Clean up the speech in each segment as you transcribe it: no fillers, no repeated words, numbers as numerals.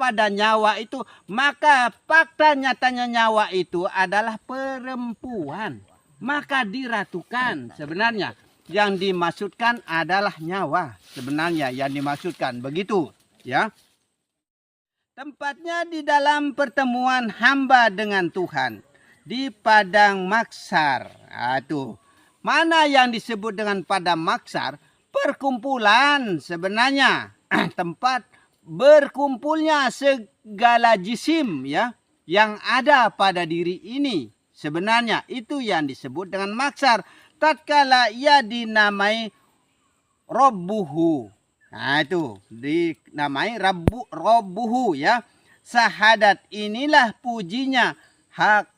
kepada nyawa itu, maka fakta nyatanya nyawa itu adalah perempuan. Maka diratukan sebenarnya. Yang dimaksudkan adalah nyawa. Sebenarnya yang dimaksudkan begitu. Ya. Tempatnya di dalam pertemuan hamba dengan Tuhan. Di padang maksar. Itu. Mana yang disebut dengan padang maksar? Perkumpulan sebenarnya. Tempat berkumpulnya segala jisim ya. Yang ada pada diri ini. Sebenarnya itu yang disebut dengan maksar. Tatkala ia dinamai Rabbuhu. Nah itu dinamai Rabbuhu ya. Sahadat inilah pujinya hak.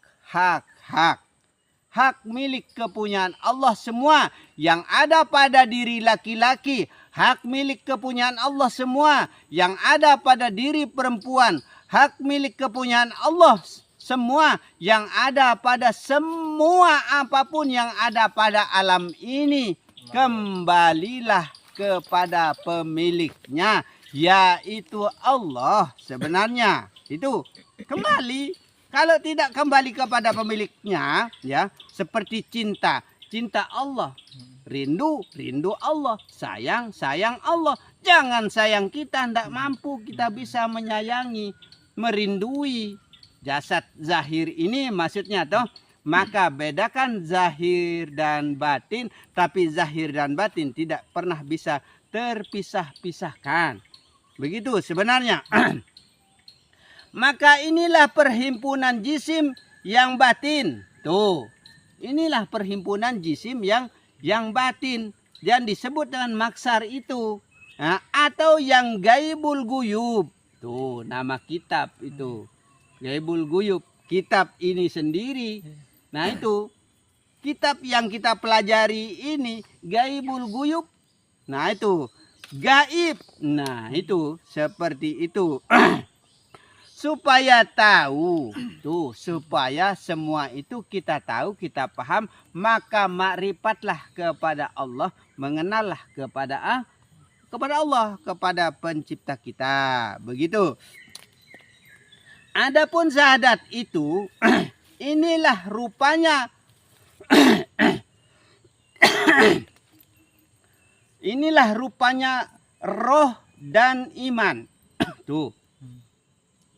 Hak milik kepunyaan Allah semua yang ada pada diri laki-laki. Hak milik kepunyaan Allah semua yang ada pada diri perempuan. Hak milik kepunyaan Allah semua yang ada pada semua apapun yang ada pada alam ini. Kembalilah kepada pemiliknya, yaitu Allah sebenarnya. Itu kembali. Kalau tidak kembali kepada pemiliknya, ya seperti cinta Allah. Rindu Allah. Sayang Allah. Jangan sayang kita, tidak mampu kita bisa menyayangi, merindui. Jasad zahir ini maksudnya toh. Maka bedakan zahir dan batin. Tapi zahir dan batin tidak pernah bisa terpisah-pisahkan. Begitu sebenarnya. Maka inilah perhimpunan jisim yang batin. Tuh. Inilah perhimpunan jisim yang batin. Yang disebut dengan maksar itu. Nah, atau yang gaibul guyub. Tuh nama kitab itu. Gaibul guyub, kitab ini sendiri. Nah itu, kitab yang kita pelajari ini, gaibul guyub. Nah itu, gaib. Nah itu, seperti itu. Supaya tahu, tuh supaya semua itu kita tahu, kita paham. Maka makrifatlah kepada Allah, mengenallah kepada Allah, kepada pencipta kita. Begitu. Adapun syahadat itu, inilah rupanya, inilah rupanya roh dan iman. Tuh,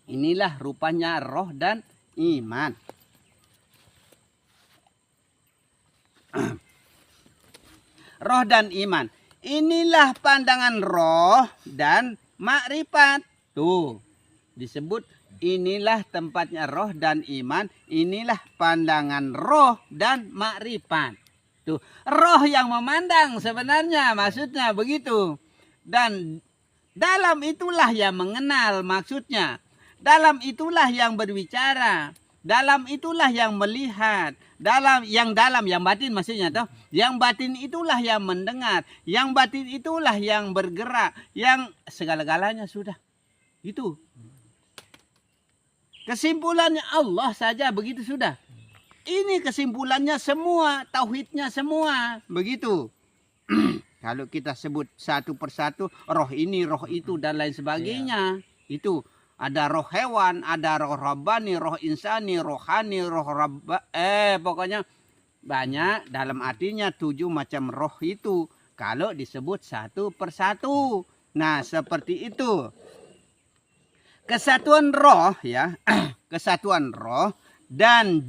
inilah rupanya roh dan iman. Roh dan iman. Inilah pandangan roh dan makrifat. Tuh, disebut. Inilah tempatnya roh dan iman. Inilah pandangan roh dan makrifat. Tuh, roh yang memandang sebenarnya maksudnya begitu. Dan dalam itulah yang mengenal maksudnya. Dalam itulah yang berbicara. Dalam itulah yang melihat. Yang batin maksudnya toh. Yang batin itulah yang mendengar. Yang batin itulah yang bergerak. Yang segala-galanya sudah. Itu. Kesimpulannya Allah saja begitu sudah. Ini kesimpulannya semua, tauhidnya semua, begitu. Kalau kita sebut satu persatu, roh ini, roh itu dan lain sebagainya. Itu ada roh hewan, ada roh rabbani, roh insani, rohani, roh pokoknya banyak dalam artinya 7 macam roh itu. Kalau disebut satu persatu. Nah, seperti itu. Kesatuan roh ya, kesatuan roh dan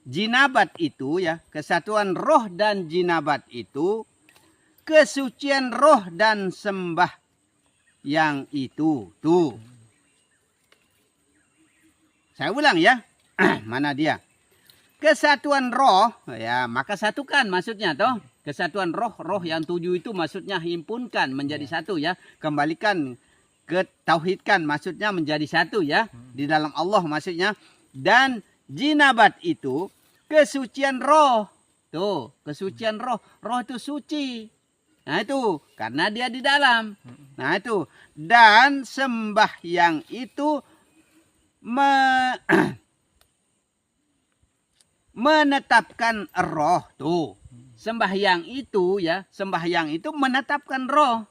jinabat itu ya, kesatuan roh dan jinabat itu, kesucian roh dan sembah yang itu. Tuh. Saya ulang ya. Mana dia? Kesatuan roh ya, maka satukan maksudnya toh. Kesatuan roh, roh yang 7 itu maksudnya himpunkan menjadi satu ya, kembalikan ketauhidkan maksudnya menjadi satu ya. Di dalam Allah maksudnya. Dan jinabat itu kesucian roh. Tuh, kesucian roh. Roh itu suci. Nah itu, karena dia di dalam. Nah itu. Dan sembahyang itu menetapkan roh. Tuh, sembahyang itu ya. Sembahyang itu menetapkan roh.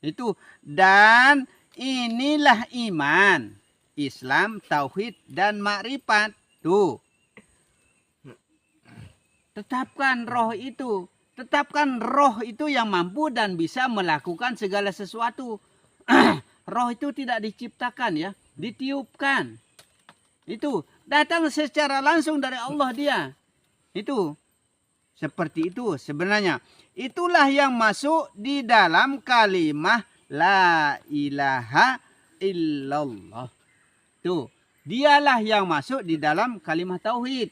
Itu. Dan inilah iman, Islam, tauhid dan makrifat. Tuh. Tetapkan roh itu. Tetapkan roh itu yang mampu dan bisa melakukan segala sesuatu. Roh itu tidak diciptakan ya, ditiupkan. Itu datang secara langsung dari Allah dia. Itu seperti itu sebenarnya. Itulah yang masuk di dalam kalimah la ilaha illallah. Tuh, dialah yang masuk di dalam kalimah tauhid.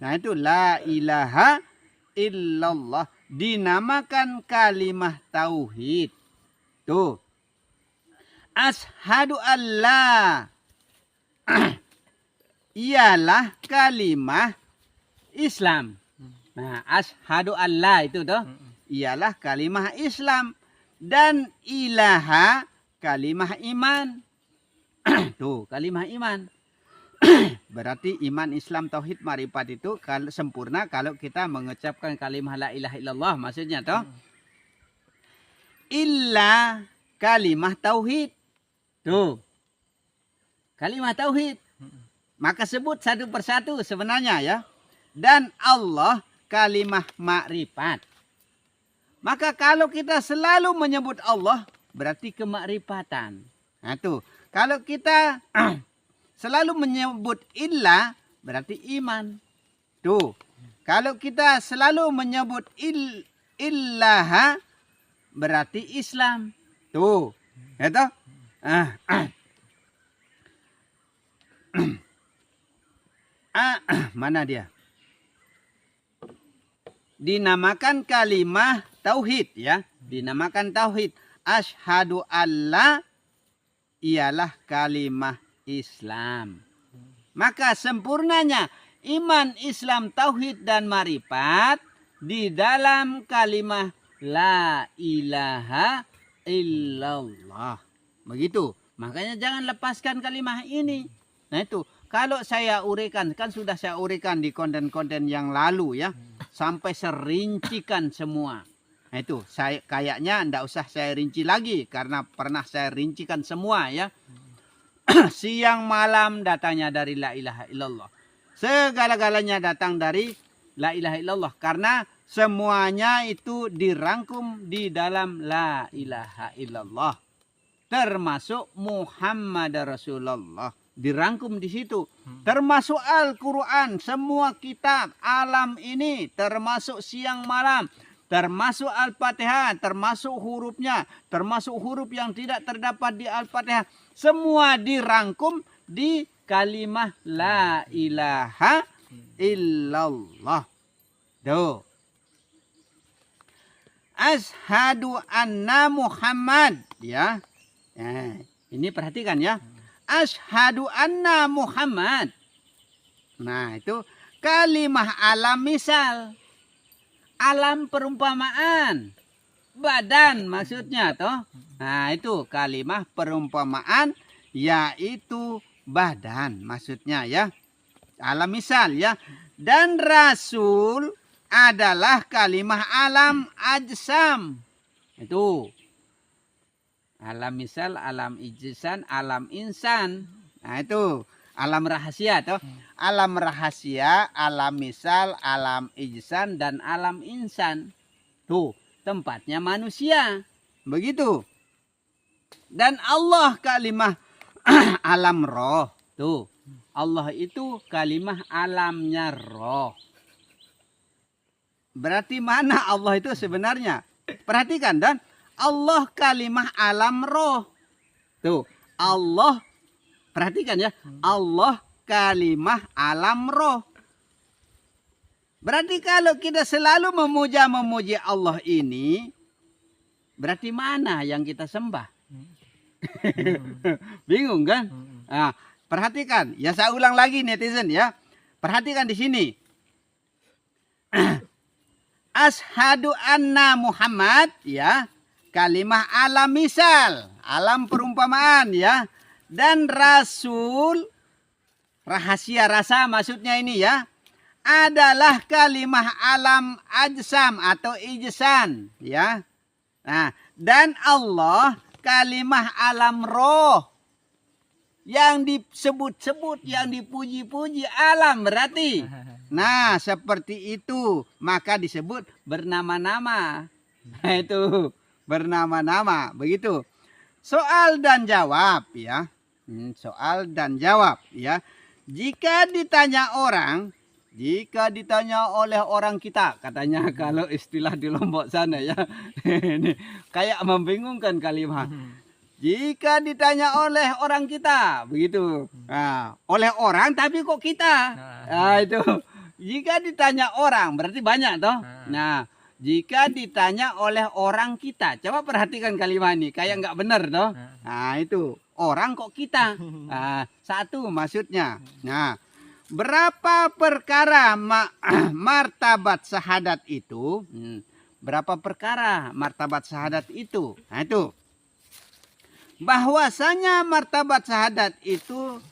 Nah itu la ilaha illallah dinamakan kalimah tauhid. Tuh. Ashadu alla ialah kalimah Islam. Nah, ashadu alla itu tuh ialah kalimah Islam dan ilaha kalimah iman. Tuh, kalimah iman. Berarti iman, Islam, tauhid, marifat itu kalau sempurna kalau kita mengucapkan kalimah la ilaha illallah, maksudnya toh. Illa kalimah tauhid. Tuh. Kalimah tauhid. Maka sebut satu persatu sebenarnya ya. Dan Allah kalimah makrifat. Maka kalau kita selalu menyebut Allah berarti kemakrifatan. Nah tuh. Kalau kita selalu menyebut illa berarti iman. Tuh. Kalau kita selalu menyebut illaha berarti Islam. Tuh. Ya toh? Mana dia? Dinamakan kalimah tauhid ya. Dinamakan tauhid. Asyhadu alla ialah kalimah Islam. Maka sempurnanya iman, Islam, tauhid dan marifat di dalam kalimah la ilaha illallah. Begitu. Makanya jangan lepaskan kalimah ini. Nah itu. Kalau saya uraikan, kan sudah saya uraikan di konten-konten yang lalu ya. Sampai serincikan semua. Nah itu. Kayaknya tidak usah saya rinci lagi. Karena pernah saya rincikan semua ya. Siang malam datangnya dari la ilaha illallah. Segala-galanya datang dari la ilaha illallah. Karena semuanya itu dirangkum di dalam la ilaha illallah. Termasuk Muhammad Rasulullah. Dirangkum di situ. Termasuk Al-Quran. Semua kitab alam ini. Termasuk siang malam. Termasuk Al-Fatihah. Termasuk hurufnya. Termasuk huruf yang tidak terdapat di Al-Fatihah. Semua dirangkum di kalimah la ilaha illallah. Tuh. Ashadu anna Muhammad. Ya. Nah, ini perhatikan ya. Ashadu anna Muhammad. Nah itu kalimah alam misal. Alam perumpamaan. Badan maksudnya toh. Nah itu kalimah perumpamaan yaitu badan maksudnya ya. Alam misal ya. Dan Rasul adalah kalimah alam ajsam. Itu. Alam misal, alam ijsan, alam insan. Nah itu alam rahasia toh. Alam rahasia, alam misal, alam ijsan dan alam insan. Tuh, tempatnya manusia. Begitu. Dan Allah kalimah alam roh. Tuh. Allah itu kalimah alamnya roh. Berarti mana Allah itu sebenarnya? Perhatikan dan Allah kalimah alam roh. Tuh, Allah, perhatikan ya. Allah kalimah alam roh. Berarti kalau kita selalu memuji Allah ini, berarti mana yang kita sembah? Bingung kan? Nah, perhatikan. Ya saya ulang lagi netizen ya. Perhatikan di sini. Ashadu anna Muhammad ya. Kalimah alam misal, alam perumpamaan ya. Dan Rasul, rahasia rasa maksudnya ini ya. Adalah kalimah alam ajsam atau ijsan ya. Nah, dan Allah kalimah alam roh. Yang disebut-sebut, yang dipuji-puji alam berarti. Nah, seperti itu. Maka disebut bernama-nama. Nah, itu bernama-nama. Begitu. Soal dan jawab ya. Soal dan jawab ya. Jika ditanya oleh orang kita, katanya kalau istilah di Lombok sana ya. Ini kayak membingungkan kalimat. Jika ditanya oleh orang kita, begitu. Nah, oleh orang tapi kok kita? Nah, itu. Jika ditanya orang berarti banyak toh. Nah, jika ditanya oleh orang kita, coba perhatikan kalimat ini, kayak nggak benar toh. Nah, itu orang kok kita. Nah, satu maksudnya. Nah, berapa perkara martabat syahadat itu? Berapa perkara martabat syahadat itu? Nah, itu. Bahwasanya martabat syahadat itu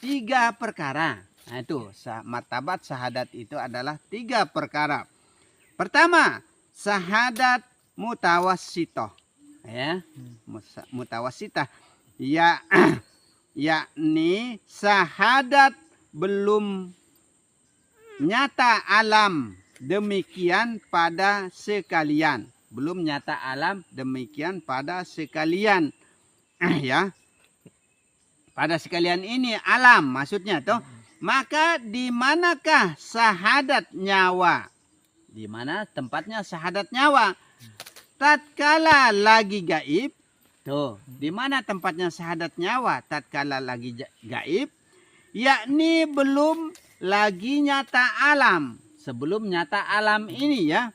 3 perkara. Nah, itu martabat syahadat itu adalah 3 perkara. Pertama, syahadat mutawassithah. Ya, mutawassithah. Ya, yakni syahadat belum nyata alam demikian pada sekalian. Belum nyata alam demikian pada sekalian. Ya. Pada sekalian ini alam maksudnya toh. Maka di manakah syahadat nyawa? Di mana tempatnya syahadat nyawa? Tatkala lagi gaib. Tuh, di mana tempatnya syahadat nyawa tatkala lagi gaib? Yakni belum lagi nyata alam. Sebelum nyata alam ini ya.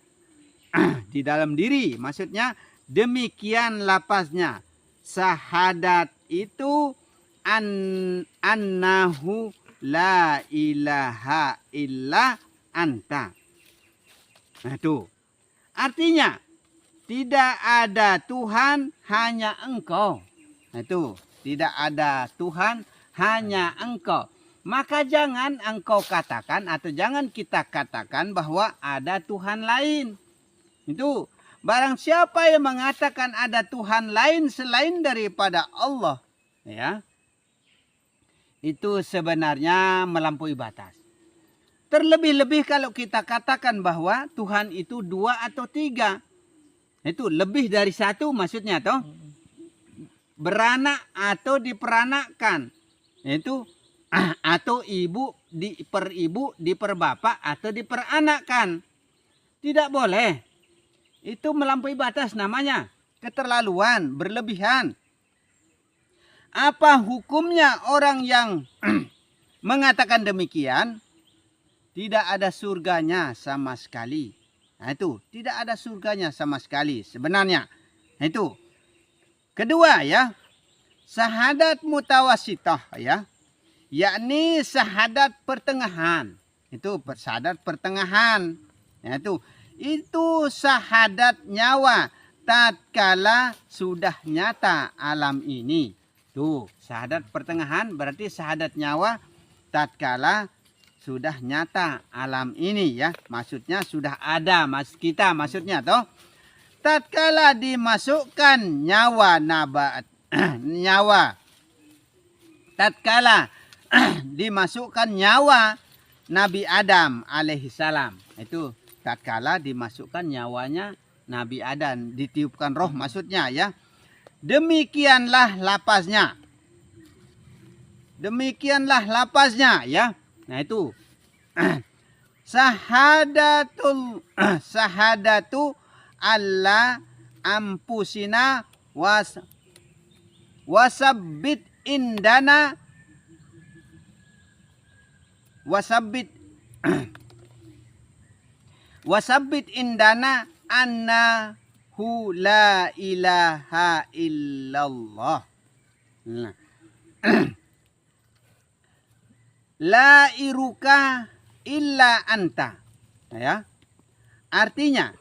Di dalam diri maksudnya demikian lapasnya. Syahadat itu annahu la ilaha illa anta. Nah itu artinya tidak ada Tuhan hanya engkau. Nah itu tidak ada Tuhan hanya engkau. Maka jangan engkau katakan atau jangan kita katakan bahwa ada Tuhan lain. Itu barang siapa yang mengatakan ada Tuhan lain selain daripada Allah, ya, itu sebenarnya melampaui batas. Terlebih-lebih kalau kita katakan bahwa Tuhan itu 2 atau 3, itu lebih dari 1 maksudnya toh, beranak atau diperanakkan, itu atau ibu diperbapak atau diperanakkan, tidak boleh. Itu melampaui batas namanya. Keterlaluan, berlebihan. Apa hukumnya orang yang mengatakan demikian? Tidak ada surganya sama sekali. Nah itu, tidak ada surganya sama sekali sebenarnya. Nah itu. Kedua ya, syahadat mutawassithah ya. Yakni syahadat pertengahan. Itu syahadat pertengahan. Nah itu syahadat nyawa tatkala sudah nyata alam ini. Tuh, syahadat pertengahan berarti syahadat nyawa tatkala sudah nyata alam ini ya. Maksudnya sudah ada kita maksudnya toh. Tatkala dimasukkan nyawa nyawa. Tatkala dimasukkan nyawa Nabi Adam alaihissalam. Itu tatkala dimasukkan nyawanya Nabi Adam, ditiupkan roh maksudnya ya. Demikianlah lapasnya. Demikianlah lapasnya ya. Nah itu sahadatu alla ampusina wasabbit indana wasabbit indana annahu la ilaha illallah. Nah. La iruka illa anta. Ya. Artinya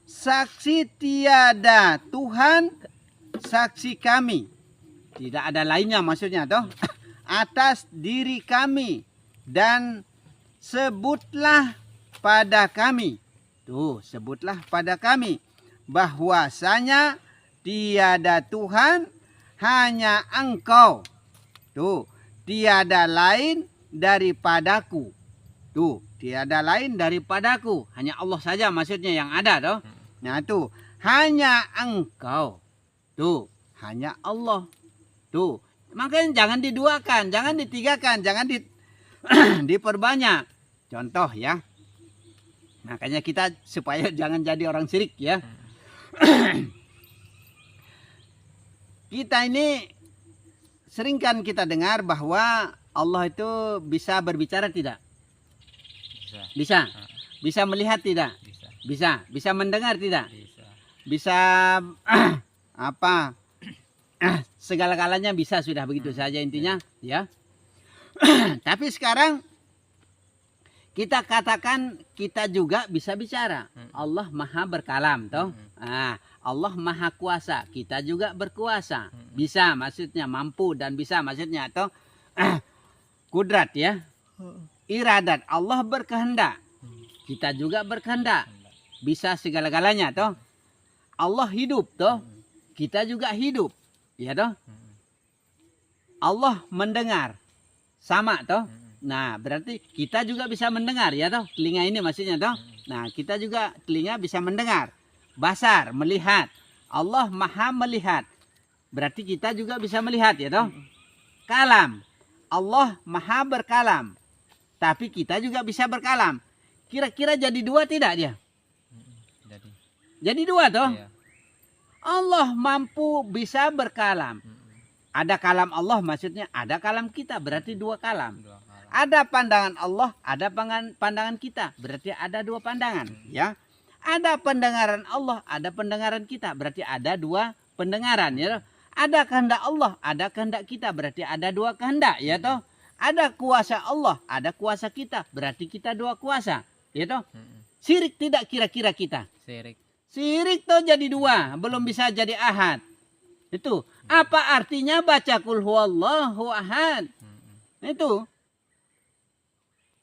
saksi tiada Tuhan saksi kami. Tidak ada lainnya maksudnya toh. Atas diri kami dan sebutlah pada kami. Tuh, sebutlah pada kami bahwasanya tiada Tuhan, hanya Engkau. Tuh, tiada lain daripadaku. Tuh, tiada lain daripadaku. Hanya Allah saja maksudnya yang ada toh. Nah tuh, hanya Engkau. Tuh, hanya Allah. Tuh, makanya jangan diduakan, jangan ditigakan, jangan diperbanyak. Contoh ya. Makanya kita supaya jangan jadi orang syirik ya. Kita ini sering kan kita dengar bahwa Allah itu bisa berbicara tidak? Bisa. Bisa melihat tidak? Bisa. Bisa mendengar tidak? Bisa apa? Segala-galanya bisa, sudah begitu saja intinya ya. Tapi sekarang kita katakan kita juga bisa bicara. Allah maha berkalam toh. Allah maha kuasa, kita juga berkuasa. Bisa maksudnya mampu, dan bisa maksudnya toh kudrat ya. Iradat, Allah berkehendak. Kita juga berkehendak. Bisa segala-galanya toh. Allah hidup toh. Kita juga hidup. Ya toh. Allah mendengar. Sama toh. Nah, berarti kita juga bisa mendengar ya toh. Telinga ini maksudnya toh. Nah, kita juga telinga bisa mendengar. Basar, melihat. Allah maha melihat. Berarti kita juga bisa melihat ya toh. Kalam. Allah maha berkalam. Tapi kita juga bisa berkalam. Kira-kira jadi dua tidak dia? Jadi dua toh. Allah mampu bisa berkalam. Ada kalam Allah maksudnya ada kalam kita. Berarti dua kalam. Ada pandangan Allah, ada pandangan kita. Berarti ada dua pandangan, ya. Ada pendengaran Allah, ada pendengaran kita. Berarti ada dua pendengaran, ya. Ada kehendak Allah, ada kehendak kita. Berarti ada dua kehendak, ya toh. Ada kuasa Allah, ada kuasa kita. Berarti kita dua kuasa, ya toh. Syirik tidak kira-kira kita? Syirik toh jadi dua, belum bisa jadi ahad. Itu. Apa artinya baca kul huwallahu ahad? Itu.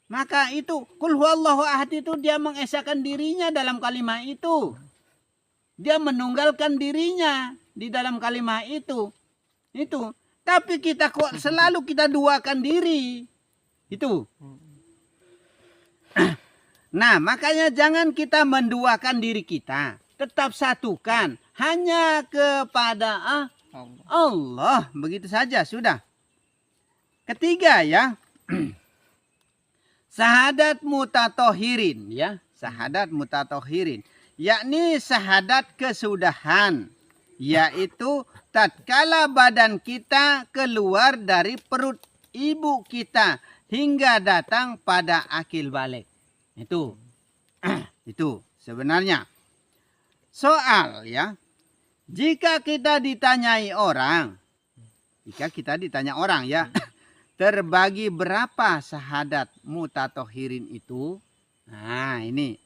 Maka itu kul huwallahu ahad itu dia mengesahkan dirinya dalam kalimat itu. Dia menunggalkan dirinya di dalam kalimat itu. Itu. Tapi kita kok selalu kita duakan diri. Itu. Nah, makanya jangan kita menduakan diri kita. Tetap satukan hanya kepada Allah. Begitu saja sudah. Ketiga ya. Syahadat mutatohirin ya, syahadat mutatohirin, yakni syahadat kesudahan, yaitu tatkala badan kita keluar dari perut ibu kita hingga datang pada akil balik. Itu sebenarnya soal ya. Jika kita ditanyai orang ya. Terbagi berapa syahadat mutatohirin itu? Nah ini.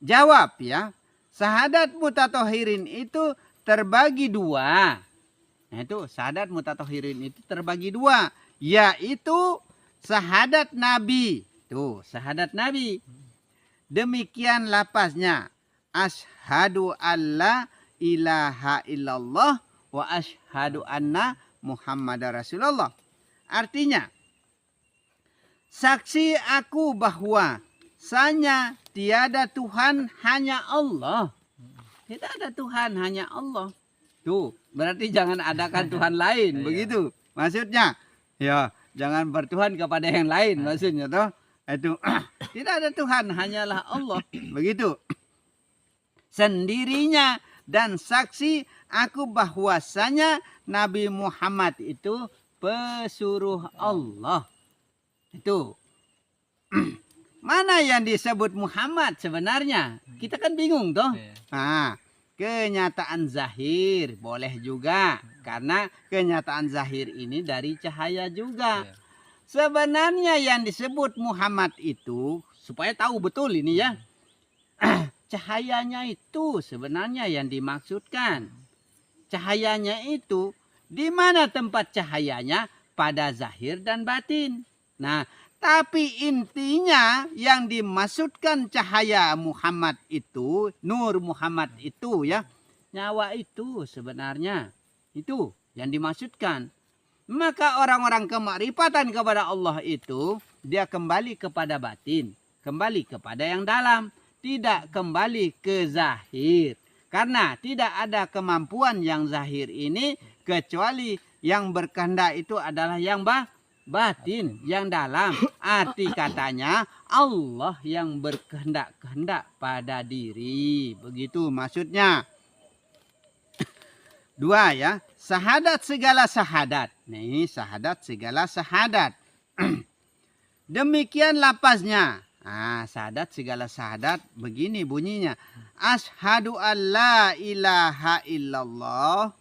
Jawab ya. Syahadat mutatohirin itu terbagi dua. Nah itu syahadat mutatohirin itu terbagi dua. Yaitu syahadat Nabi. Tuh syahadat Nabi. Demikian lapasnya. Ashadu alla ilaha illallah wa ashadu anna Muhammadar Rasulullah. Artinya, saksi aku bahwa sanya tiada Tuhan hanya Allah. Tidak ada Tuhan hanya Allah. Tuh, berarti jangan adakan Tuhan lain, begitu. Maksudnya, ya jangan bertuhan kepada yang lain, maksudnya toh. Itu tidak ada Tuhan, hanyalah Allah, begitu. Sendirinya dan saksi aku bahwasanya Nabi Muhammad itu pesuruh Allah. Itu. Mana yang disebut Muhammad sebenarnya? Kita kan bingung toh. Nah, kenyataan zahir boleh juga. Karena kenyataan zahir ini dari cahaya juga. Sebenarnya yang disebut Muhammad itu, supaya tahu betul ini ya. Cahayanya itu sebenarnya yang dimaksudkan. Cahayanya itu di mana tempat cahayanya? Pada zahir dan batin. Nah, tapi intinya yang dimaksudkan cahaya Muhammad itu, nur Muhammad itu ya, nyawa itu sebenarnya. Itu yang dimaksudkan. Maka orang-orang kemakrifatan kepada Allah itu dia kembali kepada batin, kembali kepada yang dalam, tidak kembali ke zahir. Karena tidak ada kemampuan yang zahir ini kecuali yang berkehendak itu adalah yang batin, yang dalam. Arti katanya Allah yang berkehendak-kehendak pada diri. Begitu maksudnya. Dua ya, syahadat segala syahadat. Nih, syahadat segala syahadat. Demikian lapaznya. Syahadat segala syahadat begini bunyinya. Asyhadu an la ilaha illallah.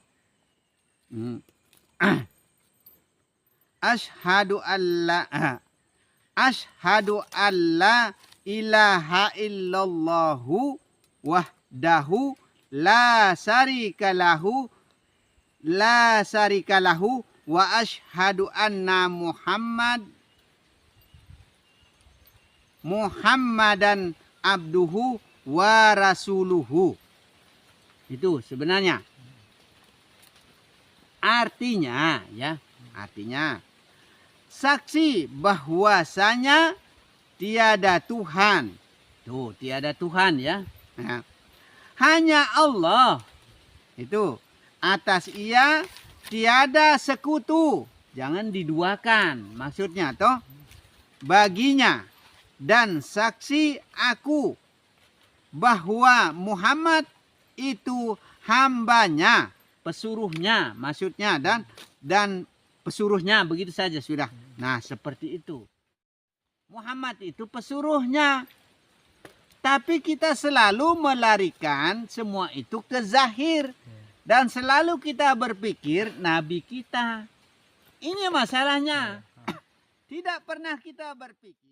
Asyhadu an la ilaha illallahu wahdahu la syarika lahu wa asyhadu anna Muhammadan abduhu wa rasuluhu. Itu sebenarnya. Artinya ya, artinya saksi bahwasanya tiada Tuhan. Tuh, tiada Tuhan ya. Hanya Allah. Itu atas ia tiada sekutu. Jangan diduakan. Maksudnya toh baginya. Dan saksi aku bahwa Muhammad itu hambanya, pesuruhnya maksudnya, dan pesuruhnya, begitu saja sudah. Nah seperti itu. Muhammad itu pesuruhnya. Tapi kita selalu melarikan semua itu ke zahir. Dan selalu kita berpikir Nabi kita. Ini masalahnya. Tidak pernah kita berpikir.